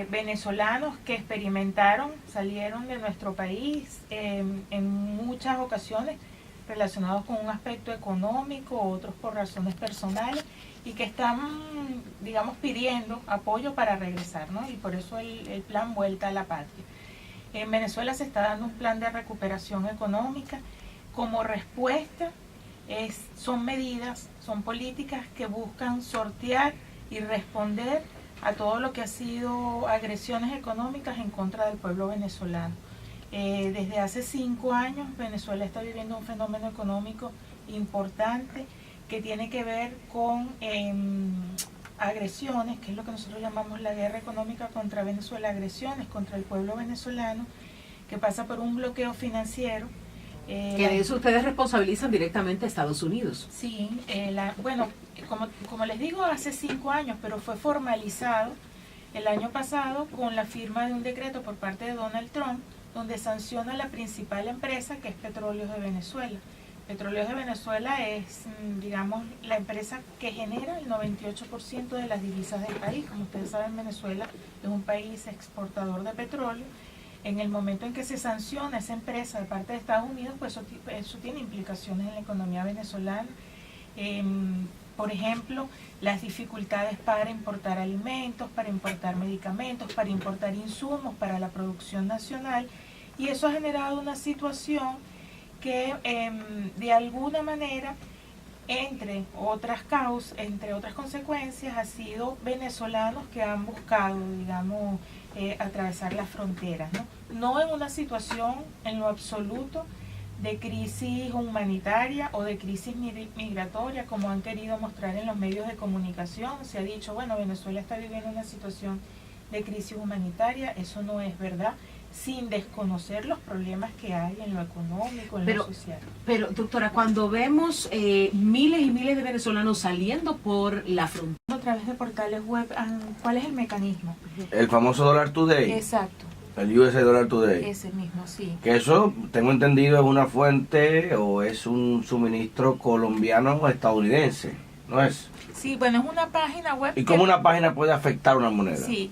venezolanos que experimentaron, salieron de nuestro país en muchas ocasiones relacionados con un aspecto económico, otros por razones personales, y que están, digamos, pidiendo apoyo para regresar, ¿no? Y por eso el plan Vuelta a la Patria. En Venezuela se está dando un plan de recuperación económica. Como respuesta, son medidas, son políticas que buscan sortear y responder a todo lo que ha sido agresiones económicas en contra del pueblo venezolano. Desde hace 5 años Venezuela está viviendo un fenómeno económico importante que tiene que ver con agresiones, que es lo que nosotros llamamos la guerra económica contra Venezuela, agresiones contra el pueblo venezolano, que pasa por un bloqueo financiero. Que de eso ustedes responsabilizan directamente a Estados Unidos. Sí, bueno, como les digo, hace 5 años, pero fue formalizado el año pasado con la firma de un decreto por parte de Donald Trump, donde sanciona la principal empresa, que es Petróleos de Venezuela. Petróleos de Venezuela es, digamos, la empresa que genera el 98% de las divisas del país. Como ustedes saben, Venezuela es un país exportador de petróleo. En el momento en que se sanciona esa empresa de parte de Estados Unidos, pues eso tiene implicaciones en la economía venezolana. Por ejemplo, las dificultades para importar alimentos, para importar medicamentos, para importar insumos para la producción nacional, y eso ha generado una situación que de alguna manera, entre otras consecuencias, ha sido venezolanos que han buscado, digamos, atravesar las fronteras, no en una situación en lo absoluto de crisis humanitaria o de crisis migratoria, como han querido mostrar en los medios de comunicación. Se ha dicho, bueno, Venezuela está viviendo una situación de crisis humanitaria. Eso no es verdad, sin desconocer los problemas que hay en lo económico, en lo social. Pero, doctora, cuando vemos miles y miles de venezolanos saliendo por la frontera a través de portales web, ¿cuál es el mecanismo? El famoso Dollar Today. Exacto. El USA Dollar Today. Ese mismo, sí. Que eso, tengo entendido, es una fuente o es un suministro colombiano o estadounidense, ¿no es? Sí, bueno, es una página web. ¿Y cómo una página puede afectar una moneda? Sí,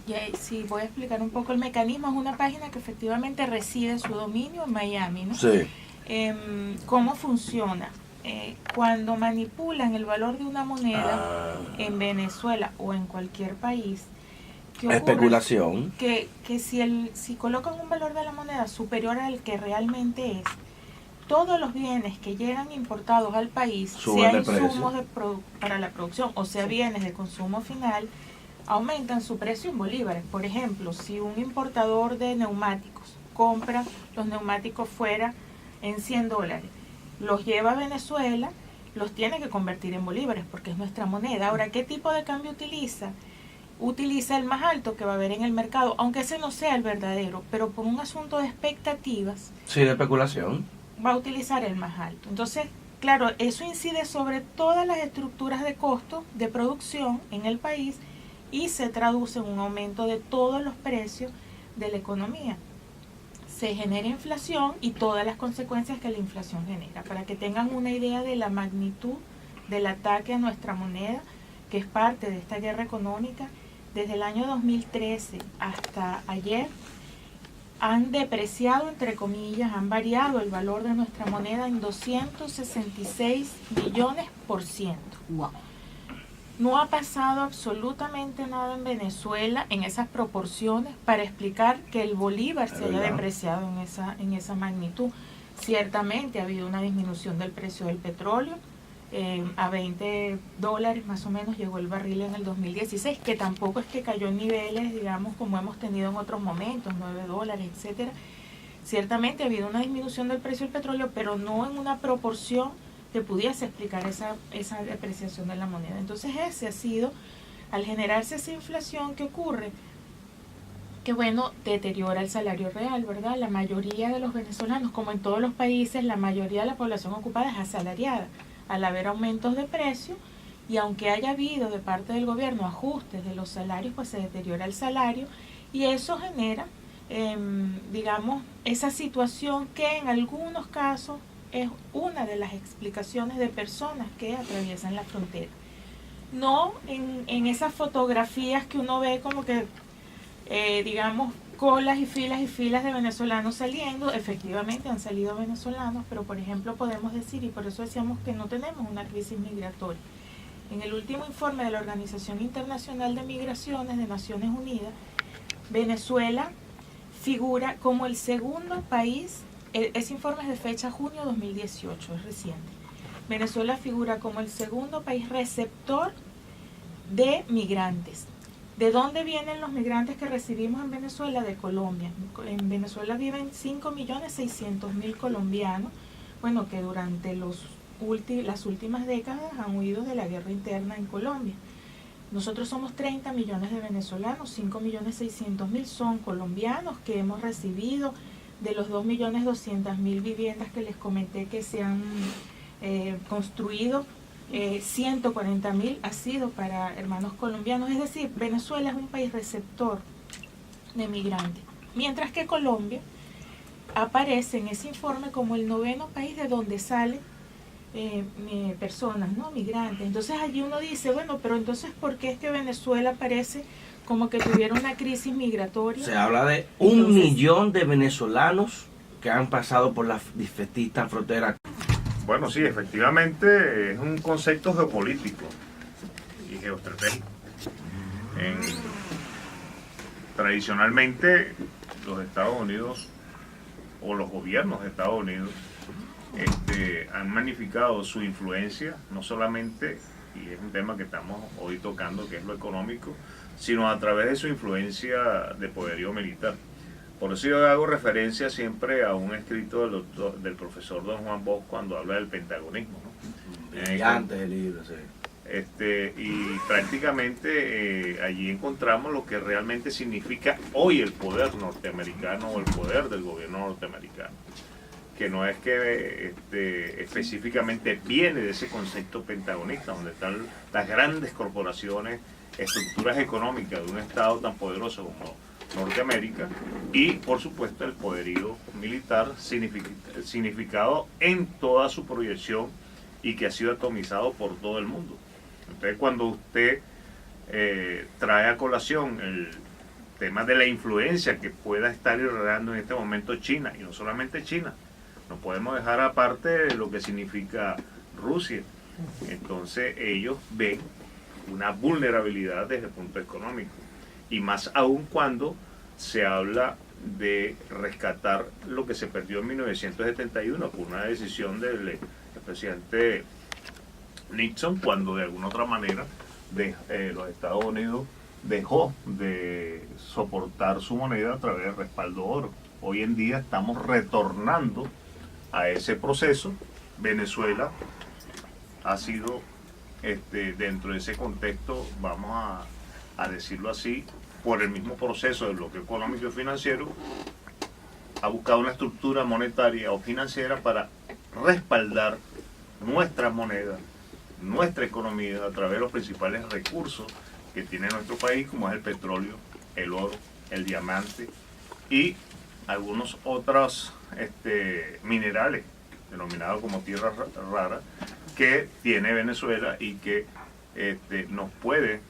voy a explicar un poco el mecanismo. Es una página que efectivamente reside su dominio en Miami, ¿no? Sí. ¿Cómo funciona? Cuando manipulan el valor de una moneda en Venezuela o en cualquier país, ¿qué ocurre? Especulación. Que si colocan un valor de la moneda superior al que realmente es, todos los bienes que llegan importados al país, sea insumos para la producción o sea bienes de consumo final, aumentan su precio en bolívares. Por ejemplo, si un importador de neumáticos compra los neumáticos fuera en $100, los lleva a Venezuela, los tiene que convertir en bolívares porque es nuestra moneda. Ahora, ¿qué tipo de cambio utiliza? Utiliza el más alto que va a haber en el mercado, aunque ese no sea el verdadero, pero por un asunto de expectativas. Sí, de especulación. Va a utilizar el más alto. Entonces, claro, eso incide sobre todas las estructuras de costo de producción en el país y se traduce en un aumento de todos los precios de la economía. Se genera inflación y todas las consecuencias que la inflación genera. Para que tengan una idea de la magnitud del ataque a nuestra moneda, que es parte de esta guerra económica, desde el año 2013 hasta ayer, han depreciado, entre comillas, han variado el valor de nuestra moneda en 266 billones%. Wow. No ha pasado absolutamente nada en Venezuela en esas proporciones para explicar que el bolívar se haya depreciado en esa magnitud. Ciertamente ha habido una disminución del precio del petróleo. A $20 más o menos llegó el barril en el 2016, que tampoco es que cayó en niveles, digamos, como hemos tenido en otros momentos, $9, etcétera. Ciertamente ha habido una disminución del precio del petróleo, pero no en una proporción que pudiese explicar esa depreciación de la moneda. Entonces ese ha sido, al generarse esa inflación, ¿qué ocurre? Que bueno, deteriora el salario real, ¿verdad? La mayoría de los venezolanos, como en todos los países, la mayoría de la población ocupada es asalariada. Al haber aumentos de precio, y aunque haya habido de parte del gobierno ajustes de los salarios, pues se deteriora el salario y eso genera, digamos, esa situación que en algunos casos es una de las explicaciones de personas que atraviesan la frontera. No en esas fotografías que uno ve como que digamos, colas y filas de venezolanos saliendo. Efectivamente han salido venezolanos, pero por ejemplo podemos decir, y por eso decíamos que no tenemos una crisis migratoria. En el último informe de la Organización Internacional de Migraciones de Naciones Unidas, Venezuela figura como el segundo país, ese informe es de fecha junio 2018, es reciente. Venezuela figura como el segundo país receptor de migrantes. ¿De dónde vienen los migrantes que recibimos en Venezuela? De Colombia. En Venezuela viven 5.600.000 colombianos, bueno, que durante las últimas décadas han huido de la guerra interna en Colombia. Nosotros somos 30 millones de venezolanos, 5.600.000 son colombianos que hemos recibido de los 2.200.000 viviendas que les comenté que se han construido. 140.000 ha sido para hermanos colombianos, es decir, Venezuela es un país receptor de migrantes, mientras que Colombia aparece en ese informe como el 9º país de donde salen personas, ¿no? Migrantes. Entonces allí uno dice, bueno, pero entonces ¿por qué es que Venezuela parece como que tuviera una crisis migratoria? Se habla de 1 millón de venezolanos que han pasado por la distintas fronteras. Bueno, sí, efectivamente es un concepto geopolítico y geoestratégico. Tradicionalmente los Estados Unidos o los gobiernos de Estados Unidos han magnificado su influencia, no solamente, y es un tema que estamos hoy tocando, que es lo económico, sino a través de su influencia de poderío militar. Por eso yo hago referencia siempre a un escrito del profesor Don Juan Bosch cuando habla del pentagonismo, ¿no? Antes del libro, sí. Y prácticamente allí encontramos lo que realmente significa hoy el poder norteamericano o el poder del gobierno norteamericano, que no es que específicamente viene de ese concepto pentagonista, donde están las grandes corporaciones, estructuras económicas de un estado tan poderoso como Norteamérica, y por supuesto el poderío militar significado en toda su proyección y que ha sido atomizado por todo el mundo. Entonces cuando usted trae a colación el tema de la influencia que pueda estar irradiando en este momento China, y no solamente China, no podemos dejar aparte lo que significa Rusia. Entonces ellos ven una vulnerabilidad desde el punto económico, y más aún cuando se habla de rescatar lo que se perdió en 1971 por una decisión del presidente Nixon, cuando de alguna otra manera los Estados Unidos dejó de soportar su moneda a través del respaldo oro. Hoy en día estamos retornando a ese proceso. Venezuela ha sido, dentro de ese contexto, vamos a decirlo así, por el mismo proceso del bloqueo económico y financiero, ha buscado una estructura monetaria o financiera para respaldar nuestra moneda, nuestra economía, a través de los principales recursos que tiene nuestro país, como es el petróleo, el oro, el diamante y algunos otros minerales, denominados como tierras raras, que tiene Venezuela y que nos puede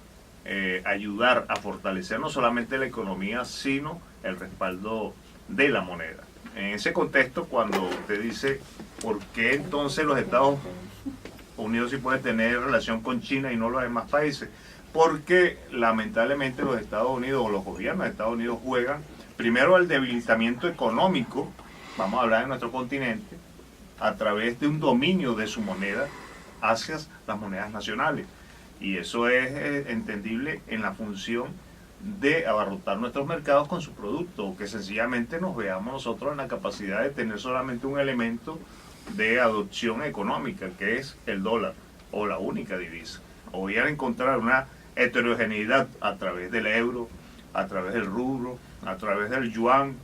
ayudar a fortalecer no solamente la economía, sino el respaldo de la moneda. En ese contexto, cuando usted dice, ¿por qué entonces los Estados Unidos sí pueden tener relación con China y no los demás países? Porque lamentablemente los Estados Unidos o los gobiernos de Estados Unidos juegan primero al debilitamiento económico, vamos a hablar de nuestro continente, a través de un dominio de su moneda hacia las monedas nacionales. Y eso es entendible en la función de abarrotar nuestros mercados con su producto, o que sencillamente nos veamos nosotros en la capacidad de tener solamente un elemento de adopción económica, que es el dólar, o la única divisa. O voy a encontrar una heterogeneidad a través del euro, a través del rublo, a través del yuan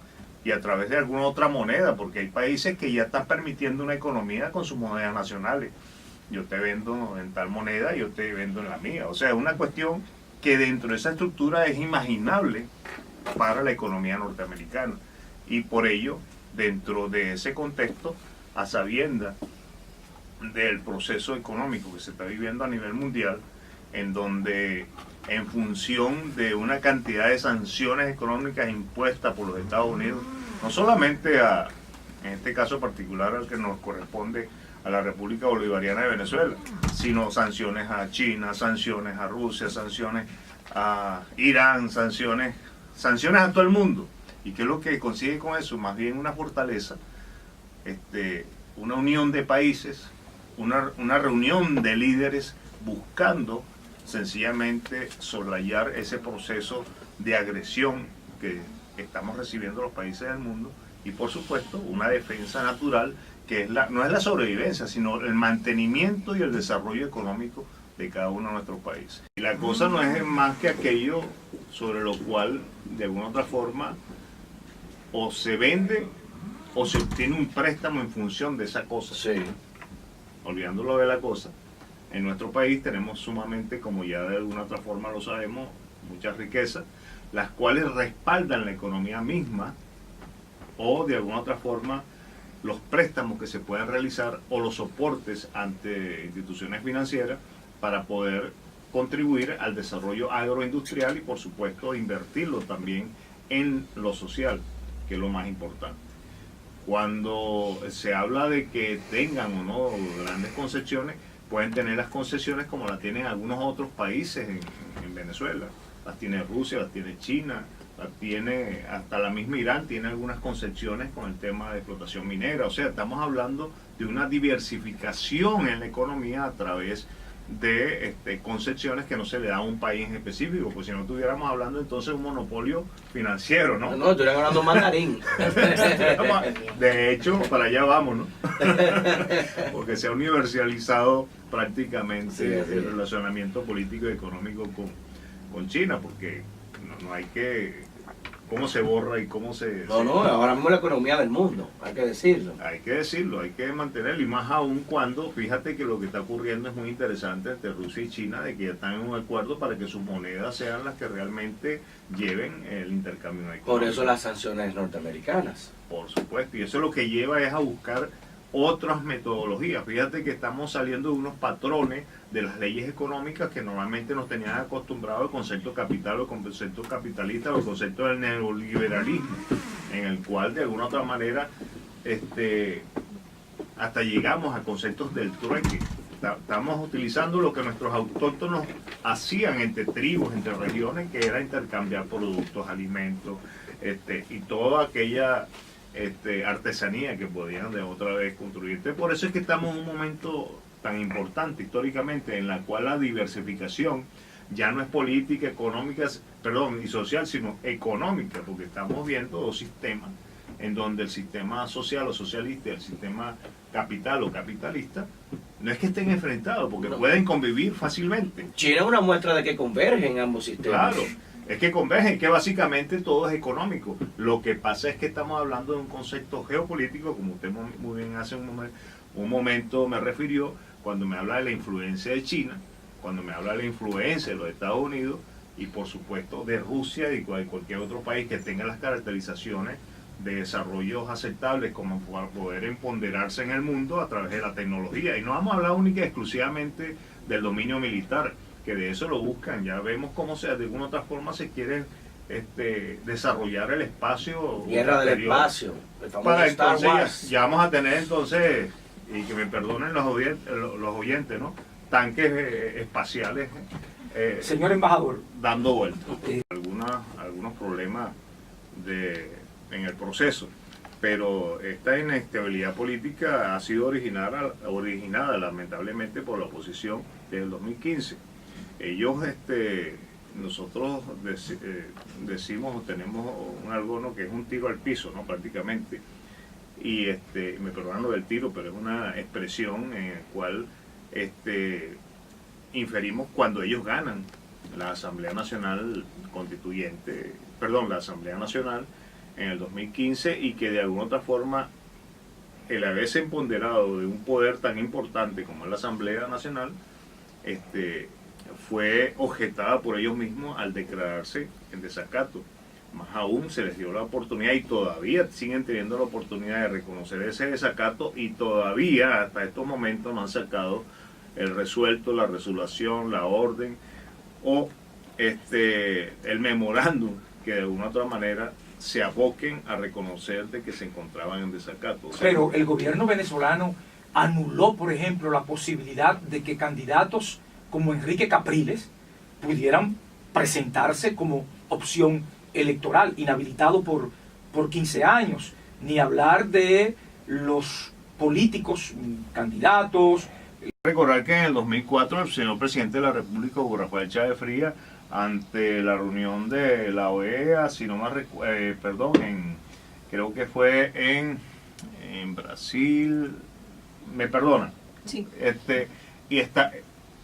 y a través de alguna otra moneda, porque hay países que ya están permitiendo una economía con sus monedas nacionales. Yo te vendo en tal moneda, yo te vendo en la mía. O sea, es una cuestión que dentro de esa estructura es imaginable para la economía norteamericana. Y por ello, dentro de ese contexto, a sabiendas del proceso económico que se está viviendo a nivel mundial, en donde en función de una cantidad de sanciones económicas impuestas por los Estados Unidos, no solamente en este caso particular al que nos corresponde a la República Bolivariana de Venezuela, sino sanciones a China, sanciones a Rusia, sanciones a Irán, sanciones a todo el mundo. ¿Y qué es lo que consigue con eso? Más bien una fortaleza, una unión de países, una reunión de líderes buscando sencillamente soslayar ese proceso de agresión que estamos recibiendo los países del mundo, y por supuesto una defensa natural que no es la sobrevivencia, sino el mantenimiento y el desarrollo económico de cada uno de nuestros países. Y la cosa no es más que aquello sobre lo cual de alguna u otra forma o se vende o se obtiene un préstamo en función de esa cosa. Sí. Olvidándolo de la cosa, en nuestro país tenemos sumamente, como ya de alguna otra forma lo sabemos, muchas riquezas, las cuales respaldan la economía misma, o de alguna otra forma los préstamos que se pueden realizar o los soportes ante instituciones financieras para poder contribuir al desarrollo agroindustrial y por supuesto invertirlo también en lo social, que es lo más importante. Cuando se habla de que tengan o no grandes concesiones, pueden tener las concesiones como las tienen algunos otros países en Venezuela. Las tiene Rusia, las tiene China, las tiene hasta la misma Irán, tiene algunas concesiones con el tema de explotación minera. O sea, estamos hablando de una diversificación en la economía a través de concesiones que no se le da a un país en específico, porque si no estuviéramos hablando entonces de un monopolio financiero, ¿no? No, estuviéramos hablando mandarín. De hecho, para allá vamos, ¿no? Porque se ha universalizado prácticamente el relacionamiento político y económico con China, porque no hay que... ¿Cómo se borra y cómo se...? No, ahora mismo la economía del mundo, hay que decirlo. Hay que decirlo, hay que mantenerlo, y más aún cuando, fíjate que lo que está ocurriendo es muy interesante entre Rusia y China, de que ya están en un acuerdo para que sus monedas sean las que realmente lleven el intercambio económico. Por eso las sanciones norteamericanas. Por supuesto, y eso lo que lleva es a buscar otras metodologías. Fíjate que estamos saliendo de unos patrones de las leyes económicas que normalmente nos tenían acostumbrados al concepto capital o el concepto capitalista o el concepto del neoliberalismo, en el cual de alguna otra manera hasta llegamos a conceptos del trueque. Estamos utilizando lo que nuestros autóctonos hacían entre tribus, entre regiones, que era intercambiar productos, alimentos, y toda aquella artesanía que podían de otra vez construir. Por eso es que estamos en un momento tan importante históricamente en la cual la diversificación ya no es política, económica, y social, sino económica, porque estamos viendo dos sistemas en donde el sistema social o socialista y el sistema capital o capitalista no es que estén enfrentados, porque pueden convivir fácilmente. China es una muestra de que convergen ambos sistemas. Claro, es que convergen, que básicamente todo es económico. Lo que pasa es que estamos hablando de un concepto geopolítico, como usted muy bien hace un momento me refirió, cuando me habla de la influencia de China, cuando me habla de la influencia de los Estados Unidos y por supuesto de Rusia y de cualquier otro país que tenga las caracterizaciones de desarrollos aceptables como para poder empoderarse en el mundo a través de la tecnología. Y no vamos a hablar única y exclusivamente del dominio militar, que de eso lo buscan. Ya vemos cómo de alguna otra forma se quiere desarrollar el espacio. Guerra del espacio, el famoso para Star entonces Wars. ya vamos a tener entonces, y que me perdonen los oyentes, ¿no? Tanques espaciales Señor embajador, dando vueltas. Algunos problemas en el proceso, pero esta inestabilidad política ha sido originada lamentablemente por la oposición desde el 2015. Ellos, nosotros decimos, tenemos algo, ¿no?, que es un tiro al piso, ¿no?, prácticamente, y me perdonan lo del tiro, pero es una expresión en la cual inferimos cuando ellos ganan la Asamblea Nacional Constituyente, la Asamblea Nacional en el 2015, y que de alguna otra forma el haberse empoderado de un poder tan importante como es la Asamblea Nacional, fue objetada por ellos mismos al declararse en desacato. Más aún se les dio la oportunidad, y todavía siguen teniendo la oportunidad de reconocer ese desacato, y todavía hasta estos momentos no han sacado el resuelto, la resolución, la orden o el memorándum que de alguna u otra manera se aboquen a reconocer de que se encontraban en desacato. Pero el gobierno venezolano anuló, por ejemplo, la posibilidad de que candidatos como Enrique Capriles pudieran presentarse como opción electoral, inhabilitado por 15 años, ni hablar de los políticos, candidatos. Recordar que en el 2004 el señor presidente de la República, Hugo Rafael Chávez Frías, ante la reunión de la OEA, si no me creo que fue en Brasil, me perdona, Sí.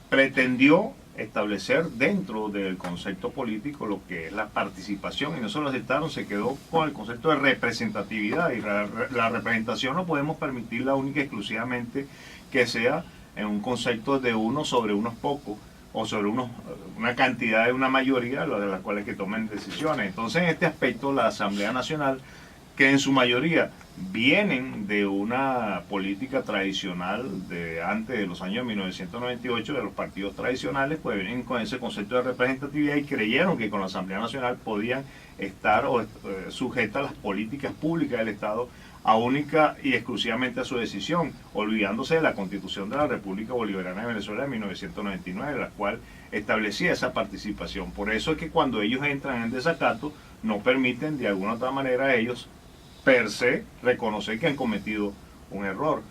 Pretendió establecer dentro del concepto político lo que es la participación, y no solo aceptaron, se quedó con el concepto de representatividad, y la representación no podemos permitirla única y exclusivamente que sea en un concepto de uno sobre unos pocos, o sobre una cantidad de una mayoría de las cuales que tomen decisiones. Entonces, en este aspecto, la Asamblea Nacional, que en su mayoría vienen de una política tradicional de antes de los años 1998, de los partidos tradicionales, pues vienen con ese concepto de representatividad y creyeron que con la Asamblea Nacional podían estar sujetas a las políticas públicas del Estado, a única y exclusivamente a su decisión, olvidándose de la Constitución de la República Bolivariana de Venezuela de 1999, la cual establecía esa participación. Por eso es que cuando ellos entran en desacato, no permiten de alguna otra manera a ellos, per se, reconocer que han cometido un error.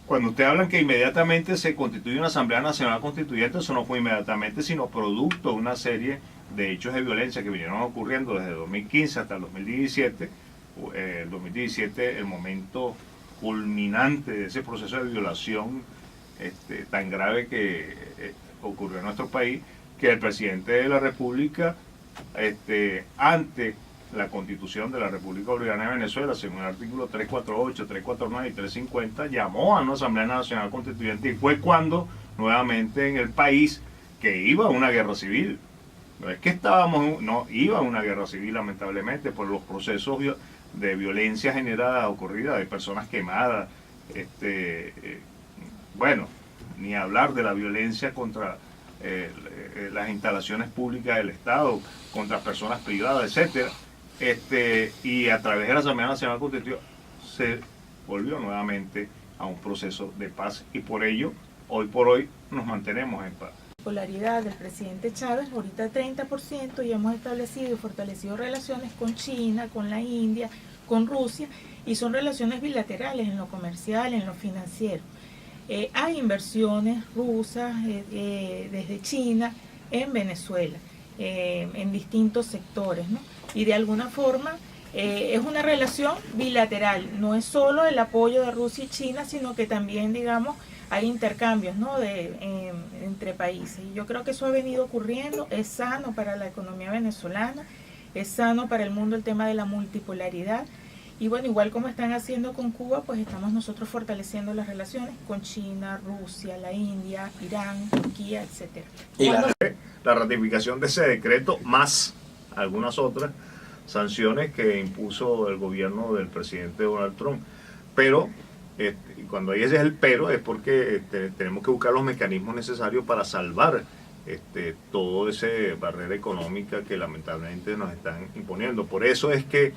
Cuando usted hablan que inmediatamente se constituye una Asamblea Nacional Constituyente, eso no fue inmediatamente, sino producto de una serie de hechos de violencia que vinieron ocurriendo desde 2015 hasta el 2017, el 2017 el momento culminante de ese proceso de violación tan grave que ocurrió en nuestro país, que el presidente de la República ante la Constitución de la República Bolivariana de Venezuela, según el artículo 348, 349 y 350, llamó a una Asamblea Nacional Constituyente, y fue cuando nuevamente en el país, que iba a una guerra civil, no es que iba a una guerra civil, lamentablemente, por los procesos de violencia generada, ocurrida, de personas quemadas, bueno, ni hablar de la violencia contra las instalaciones públicas del Estado, contra personas privadas, etcétera, y a través de la Asamblea Nacional Constituyente se volvió nuevamente a un proceso de paz, y por ello, hoy por hoy, nos mantenemos en paz. Popularidad del presidente Chávez, ahorita 30%, y hemos establecido y fortalecido relaciones con China, con la India, con Rusia, y son relaciones bilaterales en lo comercial, en lo financiero. Hay inversiones rusas desde China en Venezuela, en distintos sectores, ¿no? Y de alguna forma es una relación bilateral, no es solo el apoyo de Rusia y China, sino que también, digamos, hay intercambios, ¿no? Entre países. Y yo creo que eso ha venido ocurriendo, es sano para la economía venezolana, es sano para el mundo el tema de la multipolaridad. Y bueno, igual como están haciendo con Cuba, pues estamos nosotros fortaleciendo las relaciones con China, Rusia, la India, Irán, Turquía, etc. Y la ratificación de ese decreto, más algunas otras sanciones que impuso el gobierno del presidente Donald Trump. Pero, y cuando ahí ese es el pero, es porque tenemos que buscar los mecanismos necesarios para salvar todo ese barrera económica que lamentablemente nos están imponiendo. Por eso es que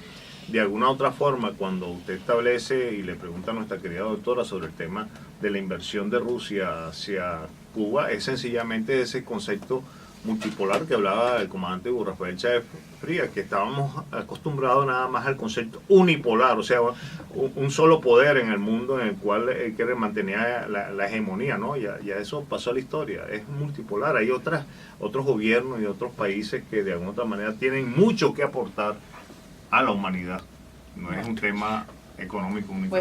de alguna otra forma, cuando usted establece y le pregunta a nuestra querida doctora sobre el tema de la inversión de Rusia hacia Cuba, es sencillamente ese concepto multipolar que hablaba el comandante Hugo Rafael Chávez Frías, que estábamos acostumbrados nada más al concepto unipolar, o sea, un solo poder en el mundo en el cual quiere mantener la hegemonía, ¿no? Ya eso pasó a la historia, es multipolar. Hay otros gobiernos y otros países que de alguna otra manera tienen mucho que aportar a la humanidad, no es un tema económico único.